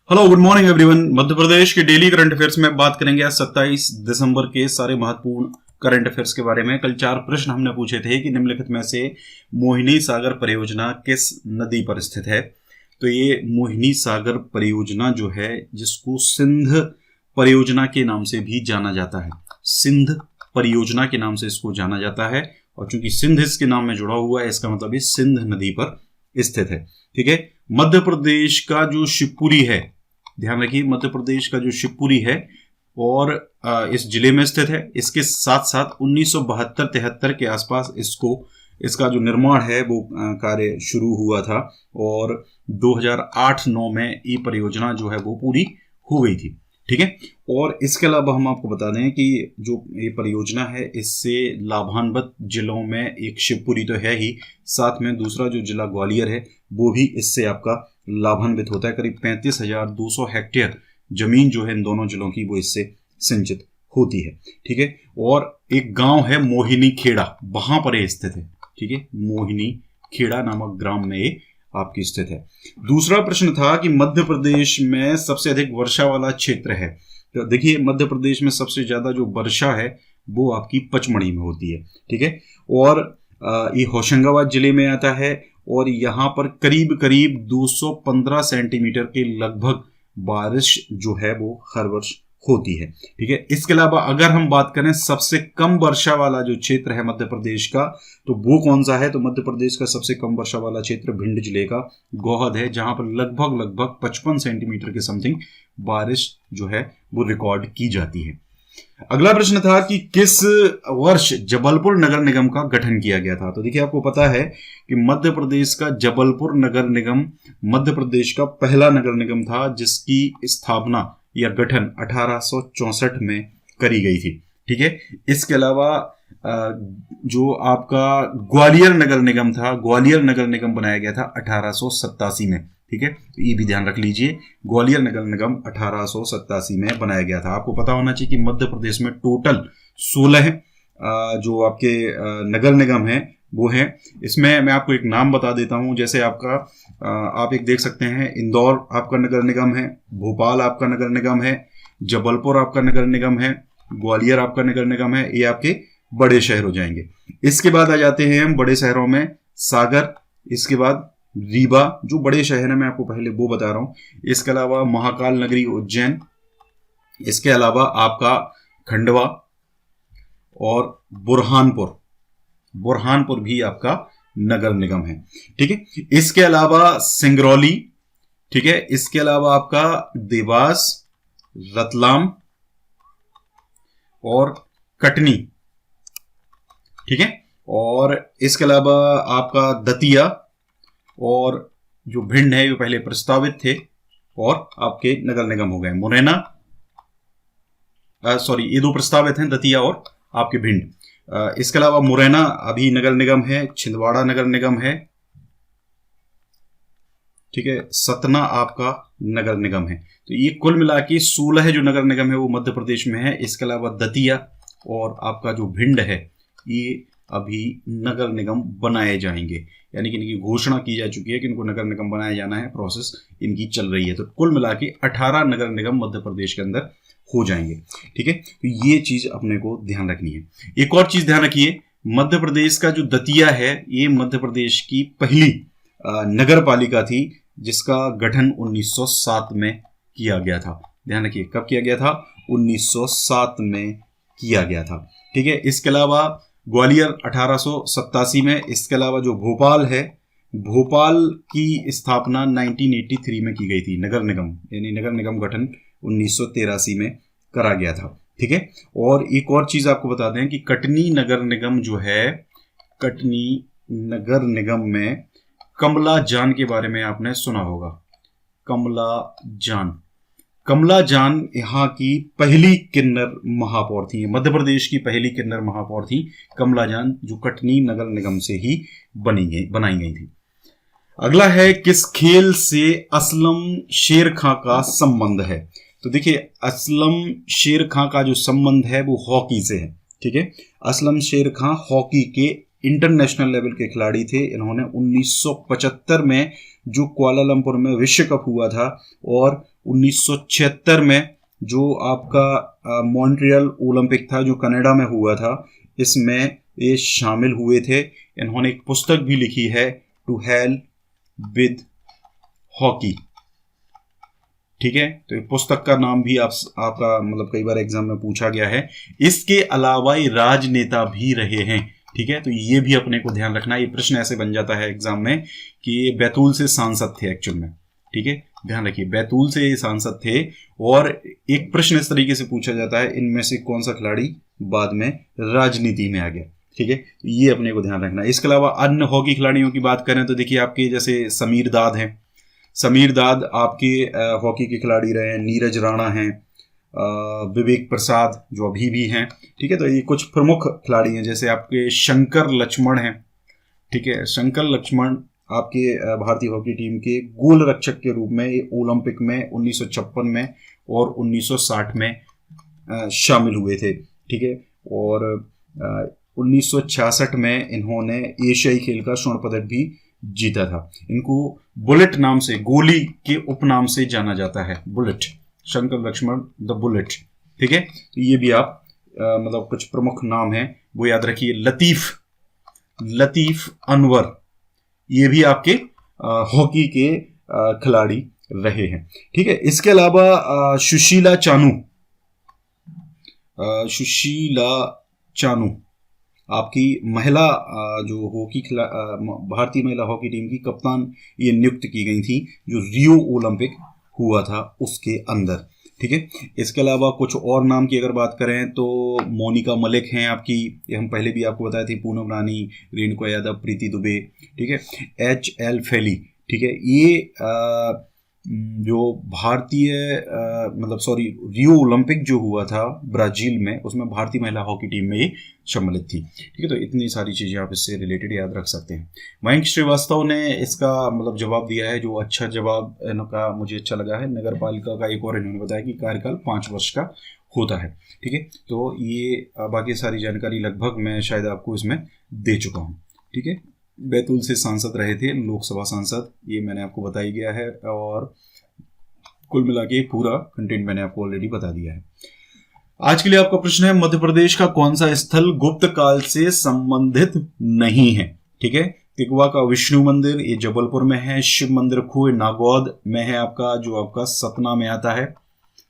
Hello good morning everyone. Madhya Pradesh के daily current affairs में बात करेंगे आज 27 दिसंबर के सारे महत्वपूर्ण करंट अफेयर्स के बारे में। कल 4 प्रश्न हमने पूछे थे कि निम्नलिखित में से मोहिनी सागर परियोजना किस नदी पर स्थित है। तो ये मोहिनी सागर परियोजना जो है, जिसको सिंध परियोजना के नाम से भी जाना जाता है, सिंध परियोजना के नाम से इसको जाना जाता है। और चूंकि सिंध इसके नाम में जुड़ा हुआ है, इसका मतलब ये सिंध नदी पर स्थित है। ठीक है। मध्य प्रदेश का जो शिवपुरी है, ध्यान रखिए, मध्य प्रदेश का जो शिवपुरी है और इस जिले में स्थित है। इसके साथ साथ 1972-73 के आसपास इसका जो निर्माण है वो कार्य शुरू हुआ था और 2008-9 में ये परियोजना जो है वो पूरी हो गई थी। ठीक है। और इसके अलावा हम आपको बता दें कि जो ये परियोजना है, इससे लाभान्वित जिलों में एक शिवपुरी तो है ही, साथ में दूसरा जो जिला ग्वालियर है वो भी इससे आपका लाभान्वित होता है। करीब 35,200 हेक्टेयर जमीन जो है इन दोनों जिलों की, वो इससे सिंचित होती है। ठीक है। और एक गांव है मोहिनी खेड़ा, वहां पर ये स्थित है। ठीक है। मोहिनी खेड़ा नामक ग्राम में ये आपकी स्थित है। दूसरा प्रश्न था कि मध्य प्रदेश में सबसे अधिक वर्षा वाला क्षेत्र है। तो देखिए, मध्य प्रदेश में सबसे ज्यादा जो वर्षा है वो आपकी पचमढ़ी में होती है। ठीक है। और ये होशंगाबाद जिले में आता है और यहाँ पर करीब करीब 215 सेंटीमीटर के लगभग बारिश जो है वो हर वर्ष होती है। ठीक है। इसके अलावा अगर हम बात करें सबसे कम वर्षा वाला जो क्षेत्र है मध्य प्रदेश का, तो वो कौन सा है? तो मध्य प्रदेश का सबसे कम वर्षा वाला क्षेत्र भिंड जिले का गोहद है, जहां पर लगभग 55 सेंटीमीटर के समथिंग बारिश जो है वो रिकॉर्ड की जाती है। अगला प्रश्न था कि किस वर्ष जबलपुर नगर निगम का गठन किया गया था। तो देखिए, आपको पता है कि मध्य प्रदेश का जबलपुर नगर निगम मध्य प्रदेश का पहला नगर निगम था, जिसकी स्थापना या गठन 1864 में करी गई थी। ठीक है। इसके अलावा जो आपका ग्वालियर नगर निगम था, ग्वालियर नगर निगम बनाया गया था 1887 में। ठीक है। तो ये भी ध्यान रख लीजिए, ग्वालियर नगर निगम 1887 में बनाया गया था। आपको पता होना चाहिए कि मध्य प्रदेश में टोटल 16 जो आपके नगर निगम हैं वो हैं। इसमें मैं आपको एक नाम बता देता हूं। जैसे आपका आप एक देख सकते हैं, इंदौर आपका नगर निगम है, भोपाल आपका नगर निगम है, जबलपुर आपका नगर निगम है, ग्वालियर आपका नगर निगम है। ये आपके बड़े शहर हो जाएंगे। इसके बाद आ जाते हैं हम बड़े शहरों में, सागर, इसके बाद रीवा, जो बड़े शहर है मैं आपको पहले वो बता रहा हूं। इसके अलावा महाकाल नगरी उज्जैन, इसके अलावा आपका खंडवा और बुरहानपुर भी आपका नगर निगम है। ठीक है। इसके अलावा सिंगरौली, ठीक है, इसके अलावा आपका देवास, रतलाम और कटनी। ठीक है। और इसके अलावा आपका दतिया और जो भिंड है, ये पहले प्रस्तावित थे और आपके नगर निगम हो गए। मुरैना, ये 2 प्रस्तावित हैं, दतिया और आपके भिंड। इसके अलावा मुरैना अभी नगर निगम है, छिंदवाड़ा नगर निगम है। ठीक है। सतना आपका नगर निगम है। तो ये कुल मिला के 16 जो नगर निगम है वो मध्य प्रदेश में है। इसके अलावा दतिया और आपका जो भिंड है, ये अभी नगर निगम बनाए जाएंगे, यानी कि इनकी घोषणा की जा चुकी है कि इनको नगर निगम बनाया जाना है, प्रोसेस इनकी चल रही है। तो कुल मिला के 18 नगर निगम मध्य प्रदेश के अंदर हो जाएंगे। ठीक है। तो ये चीज अपने को ध्यान रखनी है। एक और चीज ध्यान रखिए, मध्य प्रदेश का जो दतिया है, ये मध्य प्रदेश की पहली नगर पालिका थी, जिसका गठन 1907 में किया गया था। ध्यान रखिए, कब किया गया था? 1907 में किया गया था। ठीक है। इसके अलावा ग्वालियर 1887 में। इसके अलावा जो भोपाल है, भोपाल की स्थापना 1983 में की गई थी, नगर निगम यानी नगर निगम गठन 1983 में करा गया था। ठीक है। और एक और चीज आपको बता दें कि कटनी नगर निगम जो है, कटनी नगर निगम में कमला जान के बारे में आपने सुना होगा। कमला जान यहाँ की पहली किन्नर महापौर थी, मध्य प्रदेश की पहली किन्नर महापौर थी कमला जान, जो कटनी नगर निगम से ही बनाई गई थी। अगला है, किस खेल से असलम शेर खां का संबंध है? तो देखिए, असलम शेर खां का जो संबंध है वो हॉकी से है। ठीक है। असलम शेर खां हॉकी के इंटरनेशनल लेवल के खिलाड़ी थे। इन्होंने 1975 में जो कुआलालंपुर में विश्व कप हुआ था और 1976 में जो आपका मॉन्ट्रियल ओलंपिक था जो कनाडा में हुआ था, इसमें ये शामिल हुए थे। इन्होंने एक पुस्तक भी लिखी है, टू हेल विद हॉकी। ठीक है, तो ये पुस्तक का नाम भी आपका मतलब कई बार एग्जाम में पूछा गया है। इसके अलावा ये राजनेता भी रहे हैं। ठीक है, तो ये भी अपने को ध्यान रखना। ये प्रश्न ऐसे बन जाता है एग्जाम में कि ये बैतूल से सांसद थे एक्चुअल में। ठीक है, ध्यान रखिए, बैतूल से ये सांसद थे। और एक प्रश्न इस तरीके से पूछा जाता है, इनमें से कौन सा खिलाड़ी बाद में राजनीति में आ गया। ठीक है, तो ये अपने को ध्यान रखना। इसके अलावा अन्य हॉकी खिलाड़ियों की बात करें तो देखिए, आपके जैसे समीर दाद हैं। समीर दाद आपके हॉकी के खिलाड़ी रहे हैं। नीरज राणा हैं, विवेक प्रसाद जो अभी भी हैं। ठीक है, तो ये कुछ प्रमुख खिलाड़ी हैं। जैसे आपके शंकर लक्ष्मण हैं। ठीक है, शंकर लक्ष्मण आपके भारतीय हॉकी टीम के गोल रक्षक के रूप में ओलंपिक में 1956 में और 1960 में शामिल हुए थे। ठीक है, और 1966 में इन्होंने एशियाई खेल का स्वर्ण पदक भी जीता था। इनको बुलेट नाम से, गोली के उपनाम से जाना जाता है, bullet, Shankar Lakshman the bullet. ठीक है, तो ये भी आप मतलब कुछ प्रमुख नाम हैं वो याद रखिए। लतीफ अनवर, ये भी आपके हॉकी के खिलाड़ी रहे हैं। ठीक है, इसके अलावा सुशीला चानू आपकी महिला जो हॉकी भारतीय महिला हॉकी टीम की कप्तान ये नियुक्त की गई थी, जो रियो ओलंपिक हुआ था उसके अंदर। ठीक है, इसके अलावा कुछ और नाम की अगर बात करें तो मोनिका मलिक हैं आपकी, ये हम पहले भी आपको बताए थे, पूनम रानी, रेणुका यादव, प्रीति दुबे। ठीक है, HL फैली। ठीक है, ये जो भारतीय रियो ओलंपिक जो हुआ था ब्राजील में, उसमें भारतीय महिला हॉकी टीम में ये सम्मिलित थी। ठीक है, तो इतनी सारी चीज़ें आप इससे रिलेटेड याद रख सकते हैं। मयंक श्रीवास्तव ने इसका मतलब जवाब दिया है, जो अच्छा जवाब इनका मुझे अच्छा लगा है। नगर पालिका का एक और इन्होंने बताया कि कार्यकाल 5 वर्ष का होता है। ठीक है, तो ये बाकी सारी जानकारी लगभग मैं शायद आपको इसमें दे चुका हूँ। ठीक है, बैतूल से सांसद रहे थे, लोकसभा सांसद, ये मैंने आपको बताई गया है। और कुल मिला के पूरा कंटेंट मैंने आपको ऑलरेडी बता दिया है। आज के लिए आपका प्रश्न है, मध्य प्रदेश का कौन सा स्थल गुप्त काल से संबंधित नहीं है। ठीक है, तिकवा का विष्णु मंदिर, ये जबलपुर में है। शिव मंदिर खोह नागौद में है आपका, जो आपका सतना में आता है।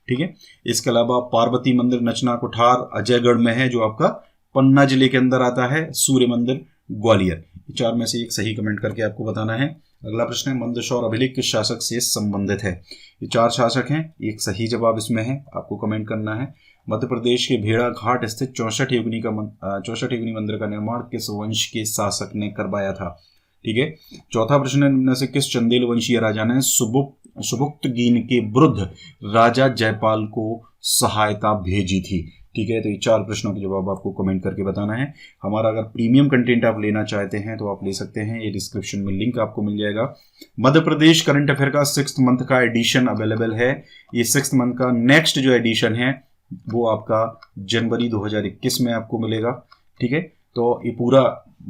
ठीक है, इसके अलावा पार्वती मंदिर नचना कोठार अजयगढ़ में है, जो आपका पन्ना जिले के अंदर आता है। सूर्य मंदिर ग्वालियर। 4 में से एक सही कमेंट करके आपको बताना है। अगला प्रश्न है, मंदसौर अभिलेख किस शासक से संबंधित है। ये 4 शासक हैं, एक सही जवाब इसमें है, आपको कमेंट करना है। मध्य प्रदेश के भेड़ा घाट स्थित 64 योगिनी मंदिर का निर्माण किस वंश के शासक ने करवाया था। ठीक है, चौथा प्रश्न है, निम्न से किस चंदेल वंशीय राजा ने सुबुक्तगीन के विरुद्ध राजा जयपाल को सहायता भेजी थी। ठीक है, तो ये 4 प्रश्नों के जवाब आपको कमेंट करके बताना है। हमारा अगर प्रीमियम कंटेंट आप लेना चाहते हैं तो आप ले सकते हैं, ये डिस्क्रिप्शन में लिंक आपको मिल जाएगा। मध्य प्रदेश करंट अफेयर का 6th मंथ का एडिशन अवेलेबल है। ये 6th मंथ का नेक्स्ट जो एडिशन है वो आपका जनवरी 2021 में आपको मिलेगा। ठीक है, तो ये पूरा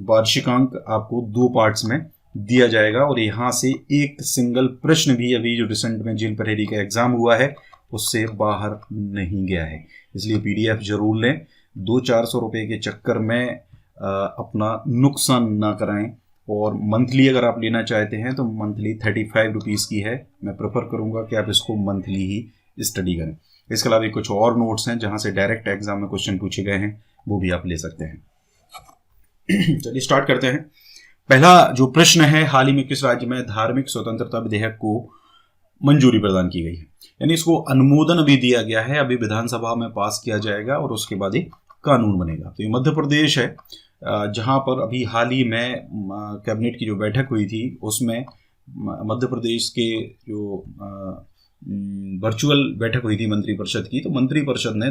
वार्षिकांक आपको 2 पार्ट्स में दिया जाएगा। और यहाँ से एक सिंगल प्रश्न भी अभी जो रिसेंट में जेल प्रहरी का एग्जाम हुआ है उससे बाहर नहीं गया है, इसलिए PDF जरूर लें। 200-400 रुपये के चक्कर में अपना नुकसान ना कराएं। और मंथली अगर आप लेना चाहते हैं तो मंथली 35 रुपीज़ की है। मैं प्रेफर करूंगा कि आप इसको मंथली ही स्टडी करें। इसके अलावा कुछ और नोट्स हैं जहां से डायरेक्ट एग्जाम में क्वेश्चन पूछे गए हैं, वो भी आप ले सकते हैं। चलिए स्टार्ट करते हैं। पहला जो प्रश्न है, हाल ही में किस राज्य में धार्मिक स्वतंत्रता विधेयक को मंजूरी प्रदान की गई है, यानी इसको अनुमोदन अभी दिया गया है, अभी विधानसभा में पास किया जाएगा और उसके बाद एक कानून बनेगा। तो ये मध्य प्रदेश है, जहां पर अभी हाल ही में कैबिनेट की जो बैठक हुई थी उसमें मध्य प्रदेश के जो वर्चुअल बैठक हुई थी मंत्रिपरिषद की, तो मंत्रिपरिषद ने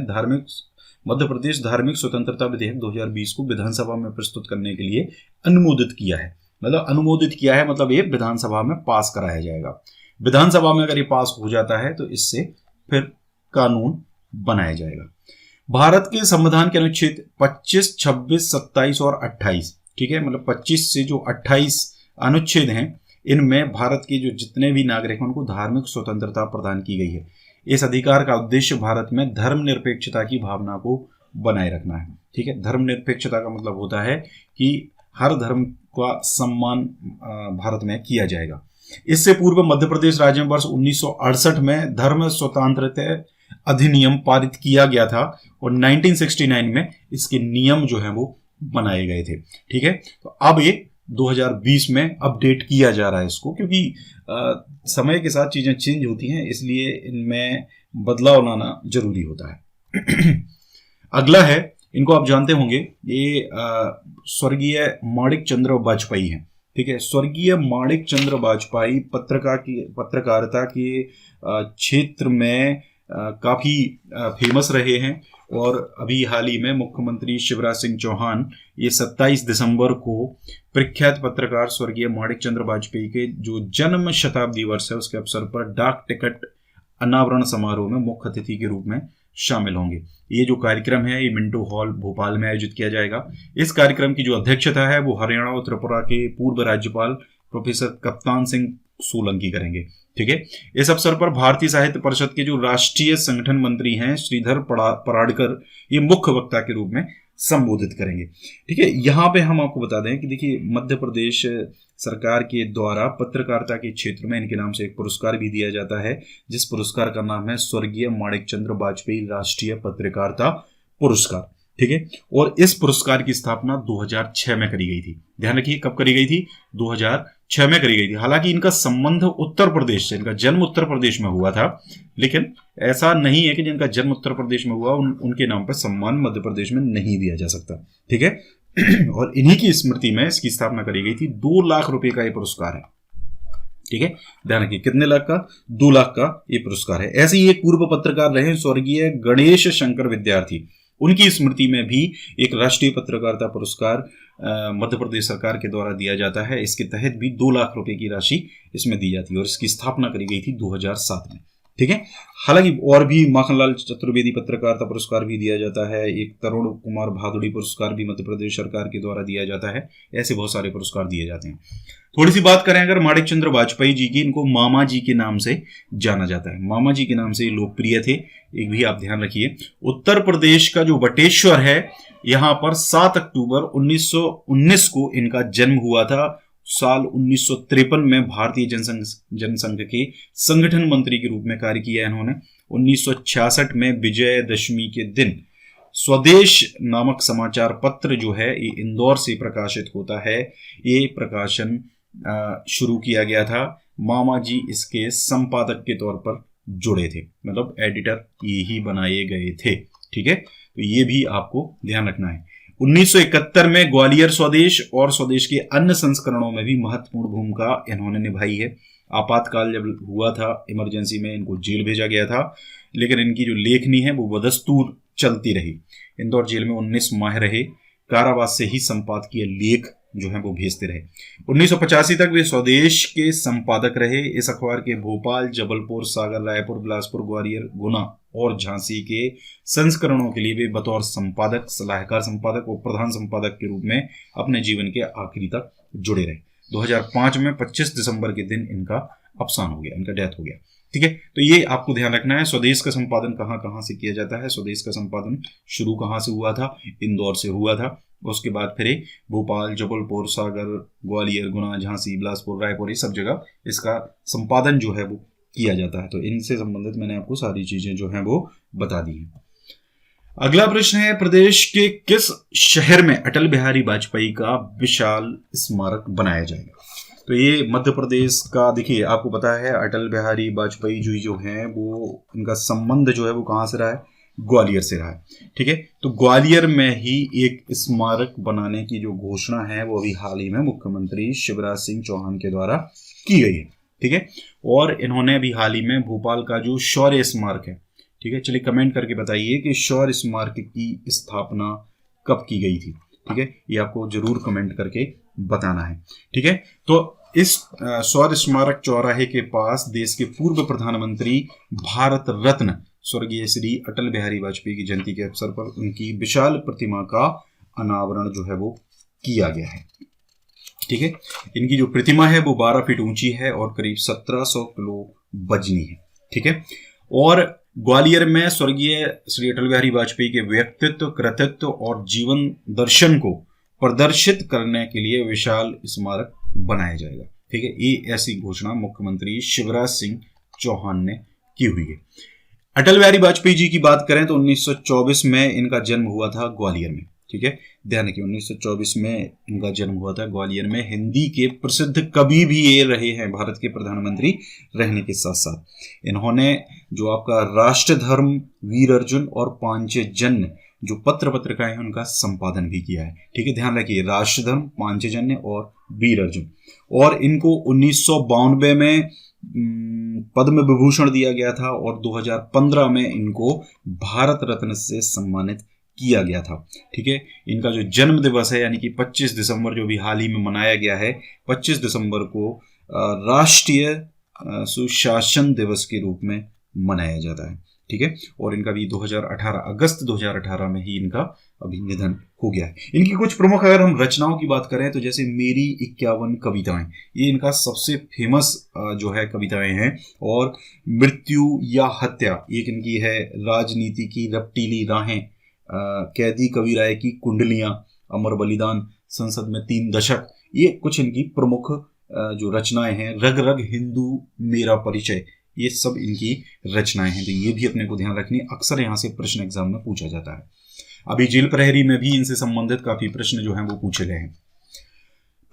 मध्य प्रदेश धार्मिक स्वतंत्रता विधेयक 2020 को विधानसभा में प्रस्तुत करने के लिए अनुमोदित किया है। मतलब ये विधानसभा में पास कराया जाएगा। विधानसभा में अगर ये पास हो जाता है तो इससे फिर कानून बनाया जाएगा। भारत के संविधान के अनुच्छेद 25, 26, 27 और 28, ठीक है, मतलब 25 से जो 28 अनुच्छेद हैं, इनमें भारत के जो जितने भी नागरिक हैं उनको धार्मिक स्वतंत्रता प्रदान की गई है। इस अधिकार का उद्देश्य भारत में धर्मनिरपेक्षता की भावना को बनाए रखना है। ठीक है, धर्मनिरपेक्षता का मतलब होता है कि हर धर्म का सम्मान भारत में किया जाएगा। इससे पूर्व मध्य प्रदेश राज्य में वर्ष 1968 में धर्म स्वतंत्रता अधिनियम पारित किया गया था और 1969 में इसके नियम जो है वो बनाए गए थे। ठीक है, तो अब ये 2020 में अपडेट किया जा रहा है इसको, क्योंकि समय के साथ चीजें चेंज होती हैं, इसलिए इनमें बदलाव लाना जरूरी होता है। अगला है, इनको आप जानते होंगे, ये स्वर्गीय माणिक चंद्र वाजपेयी हैं। ठीक है, स्वर्गीय माणिक चंद्र वाजपेयी पत्रकारिता के क्षेत्र में काफी फेमस रहे हैं और अभी हाल ही में मुख्यमंत्री शिवराज सिंह चौहान ये 27 दिसंबर को प्रख्यात पत्रकार स्वर्गीय माणिक चंद्र वाजपेयी के जो जन्म शताब्दी वर्ष है उसके अवसर पर डाक टिकट अनावरण समारोह में मुख्य अतिथि के रूप में शामिल होंगे। ये जो कार्यक्रम है ये मिंटो हॉल भोपाल में आयोजित किया जाएगा। इस कार्यक्रम की जो अध्यक्षता है वो हरियाणा और त्रिपुरा के पूर्व राज्यपाल प्रोफेसर कप्तान सिंह सोलंकी करेंगे। ठीक है, इस अवसर पर भारतीय साहित्य परिषद के जो राष्ट्रीय संगठन मंत्री हैं श्रीधर पराडकर ये मुख्य वक्ता के रूप में संबोधित करेंगे। ठीक है, यहाँ पे हम आपको बता दें कि देखिए मध्य प्रदेश सरकार के द्वारा पत्रकारिता के क्षेत्र में इनके नाम से एक पुरस्कार भी दिया जाता है, जिस पुरस्कार का नाम है स्वर्गीय माणिक चंद्र वाजपेयी राष्ट्रीय पत्रकारिता पुरस्कार। ठीक है, और इस पुरस्कार की स्थापना 2006 में करी गई थी। ध्यान रखिए कब करी गई थी, 2006 में करी गई थी। हालांकि इनका संबंध उत्तर प्रदेश से, इनका जन्म उत्तर प्रदेश में हुआ था, लेकिन ऐसा नहीं है कि जिनका जन्म उत्तर प्रदेश में हुआ उनके नाम पर सम्मान मध्य प्रदेश में नहीं दिया जा सकता। ठीक है, और इन्हीं की स्मृति में इसकी स्थापना करी गई थी। 2 लाख रुपए का ये पुरस्कार है। ठीक है, ध्यान रखिए कितने लाख का, 2 लाख का ये पुरस्कार है। ऐसे ही एक पूर्व पत्रकार रहे स्वर्गीय गणेश शंकर विद्यार्थी, उनकी स्मृति में भी एक राष्ट्रीय पत्रकारिता पुरस्कार मध्य प्रदेश सरकार के द्वारा दिया जाता है। इसके तहत भी 2 लाख रुपए की राशि इसमें दी जाती है और इसकी स्थापना करी गई थी 2007 में। ठीक है, हालांकि और भी माखनलाल चतुर्वेदी पत्रकारिता पुरस्कार भी दिया जाता है, एक तरुण कुमार भादुड़ी पुरस्कार भी मध्य प्रदेश सरकार के द्वारा दिया जाता है। ऐसे बहुत सारे पुरस्कार दिए जाते हैं। थोड़ी सी बात करें अगर माणिक चंद्र वाजपेयी जी की, इनको मामा जी के नाम से जाना जाता है। मामा जी के नाम से लोकप्रिय थे। एक भी आप ध्यान रखिए, उत्तर प्रदेश का जो बटेश्वर है यहाँ पर 7 अक्टूबर 1919 को इनका जन्म हुआ था। साल 1953 में भारतीय जनसंघ के संगठन मंत्री के रूप में कार्य किया इन्होंने। 1966 में विजयदशमी के दिन स्वदेश नामक समाचार पत्र जो है ये इंदौर से प्रकाशित होता है। ये प्रकाशन शुरू किया गया था। मामा जी इसके संपादक के तौर पर जुड़े थे, मतलब एडिटर ये ही बनाए गए थे। ठीक है, तो ये भी आपको ध्यान रखना है। 1971 में ग्वालियर स्वदेश और स्वदेश के अन्य संस्करणों में भी महत्वपूर्ण भूमिका इन्होंने निभाई है। आपातकाल जब हुआ था, इमरजेंसी में इनको जेल भेजा गया था, लेकिन इनकी जो लेखनी है वो बदस्तूर चलती रही। इंदौर जेल में 19 माह रहे, कारावास से ही संपादकीय लेख जो है वो भेजते रहे। 1985 तक वे स्वदेश के संपादक रहे। इस अखबार के भोपाल, जबलपुर, सागर, रायपुर, बिलासपुर, ग्वालियर, गुना और झांसी के संस्करणों के लिए वे बतौर संपादक, सलाहकार संपादक और प्रधान संपादक के रूप में अपने जीवन के आखिरी तक जुड़े रहे। 2005 में 25 दिसंबर के दिन इनका अवसान हो गया, इनका डेथ हो गया। ठीक है, तो ये आपको ध्यान रखना है। स्वदेश का संपादन कहाँ कहाँ से किया जाता है, स्वदेश का संपादन शुरू कहाँ से हुआ था, इंदौर से हुआ था। उसके बाद फिर भोपाल, जबलपुर, सागर, ग्वालियर, गुना, झांसी, बिलासपुर, रायपुर, ये सब जगह इसका संपादन जो है वो किया जाता है। तो इनसे संबंधित मैंने आपको सारी चीजें जो हैं वो बता दी हैं। अगला प्रश्न है, प्रदेश के किस शहर में अटल बिहारी वाजपेयी का विशाल स्मारक बनाया जाएगा? तो ये मध्य प्रदेश का, देखिए आपको पता है अटल बिहारी वाजपेयी जी जो हैं वो, इनका संबंध जो है वो कहाँ से रहा है, ग्वालियर से रहा है। ठीक है, तो ग्वालियर में ही एक स्मारक बनाने की जो घोषणा है वो अभी हाल ही में मुख्यमंत्री शिवराज सिंह चौहान के द्वारा की गई है। ठीक है, और इन्होंने अभी हाल ही में भोपाल का जो शौर्य स्मारक है, ठीक है, चलिए कमेंट करके बताइए कि शौर्य स्मारक की स्थापना कब की गई थी। ठीक है, ये आपको जरूर कमेंट करके बताना है। ठीक है, तो इस शौर्य स्मारक चौराहे के पास देश के पूर्व प्रधानमंत्री भारत रत्न स्वर्गीय श्री अटल बिहारी वाजपेयी की जयंती के अवसर पर उनकी विशाल प्रतिमा का अनावरण जो है वो किया गया है। ठीक है, इनकी जो प्रतिमा है वो 12 फीट ऊंची है और करीब 1700 किलो वजनी है। ठीक है, और ग्वालियर में स्वर्गीय श्री अटल बिहारी वाजपेयी के व्यक्तित्व, कृतित्व और जीवन दर्शन को प्रदर्शित करने के लिए विशाल स्मारक बनाया जाएगा। ठीक है, ये ऐसी घोषणा मुख्यमंत्री शिवराज सिंह चौहान ने की हुई है। अटल बिहारी वाजपेयी जी की बात करें तो 1924 में इनका जन्म हुआ था ग्वालियर में। ठीक है, ध्यान रखिए 1924 में इनका जन्म हुआ था ग्वालियर में। हिंदी के प्रसिद्ध कवि भी ये रहे हैं, भारत के प्रधानमंत्री रहने के साथ साथ इन्होंने जो आपका राष्ट्र धर्म, वीर अर्जुन और पांचजन्य जो पत्र पत्रिकाएं हैं उनका संपादन भी किया है। ठीक है, ध्यान रखिए राष्ट्र धर्म, पांचजन्य और वीर अर्जुन। और इनको 1992 में पद्म विभूषण दिया गया था और 2015 में इनको भारत रत्न से सम्मानित किया गया था। ठीक है, इनका जो जन्म दिवस है यानी कि 25 दिसंबर जो भी हाल ही में मनाया गया है, 25 दिसंबर को राष्ट्रीय सुशासन दिवस के रूप में मनाया जाता है। ठीक है, और इनका भी 2018 अगस्त 2018 में ही इनका अभी निधन हो गया है। इनकी कुछ प्रमुख अगर हम रचनाओं की बात करें तो जैसे मेरी 51 कविताएं, ये इनका सबसे फेमस जो है कविताएं हैं। और मृत्यु या हत्या एक इनकी है, राजनीति की रपटीली राहें, कैदी कविराय की कुंडलियां, अमर बलिदान, संसद में 3 दशक, ये कुछ इनकी प्रमुख जो रचनाएं हैं। रग रग हिंदू मेरा परिचय, ये सब इनकी रचनाएं हैं। तो ये भी अपने को ध्यान रखनी, अक्सर यहाँ से प्रश्न एग्जाम में पूछा जाता है। अभी जेल प्रहरी में भी इनसे संबंधित काफी प्रश्न जो हैं वो पूछे गए हैं।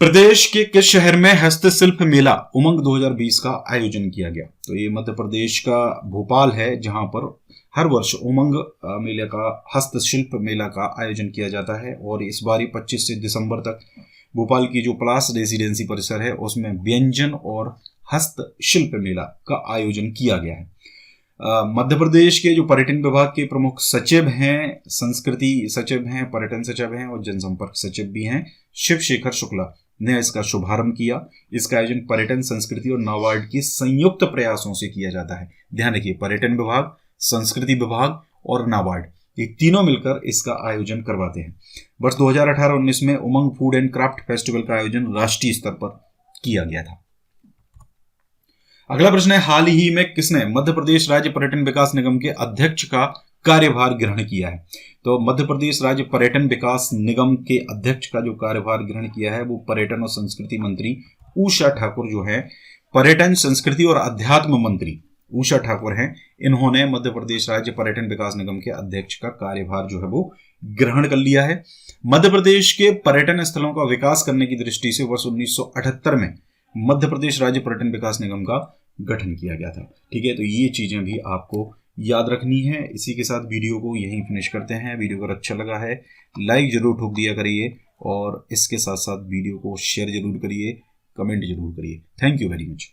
प्रदेश के किस शहर में हस्तशिल्प मेला उमंग 2020 का आयोजन किया गया? तो ये मध्य प्रदेश का भोपाल है, जहां पर हर वर्ष उमंग मेले का हस्तशिल्प मेला का आयोजन किया जाता है। और इस बार 25 से दिसंबर तक भोपाल की जो पलास रेसिडेंसी परिसर है उसमें व्यंजन और हस्तशिल्प मेला का आयोजन किया गया है। मध्य प्रदेश के जो पर्यटन विभाग के प्रमुख सचिव हैं, संस्कृति सचिव हैं, पर्यटन सचिव हैं और जनसंपर्क सचिव भी हैं, शिव शेखर शुक्ला ने इसका शुभारंभ किया। इसका आयोजन पर्यटन, संस्कृति और नाबार्ड के संयुक्त प्रयासों से किया जाता है। ध्यान रखिए पर्यटन विभाग, संस्कृति विभाग और नाबार्ड ये तीनों मिलकर इसका आयोजन करवाते हैं। वर्ष 2018-19 में उमंग फूड एंड क्राफ्ट फेस्टिवल का आयोजन राष्ट्रीय स्तर पर किया गया था। अगला प्रश्न है, हाल ही में किसने मध्य प्रदेश राज्य पर्यटन विकास निगम के अध्यक्ष का कार्यभार ग्रहण किया है? तो मध्य प्रदेश राज्य पर्यटन विकास निगम के अध्यक्ष का जो कार्यभार ग्रहण किया है वो पर्यटन और संस्कृति मंत्री उषा ठाकुर जो है, पर्यटन, संस्कृति और अध्यात्म मंत्री उषा ठाकुर हैं। इन्होंने मध्य प्रदेश राज्य पर्यटन विकास निगम के अध्यक्ष का कार्यभार जो है वो ग्रहण कर लिया है। मध्य प्रदेश के पर्यटन स्थलों का विकास करने की दृष्टि से वर्ष 1978 में मध्य प्रदेश राज्य पर्यटन विकास निगम का गठन किया गया था। ठीक है, तो ये चीजें भी आपको याद रखनी है। इसी के साथ वीडियो को यहीं फिनिश करते हैं। वीडियो अगर अच्छा लगा है लाइक जरूर ठोक दिया करिए और इसके साथ साथ वीडियो को शेयर जरूर करिए, कमेंट जरूर करिए। Thank you very much.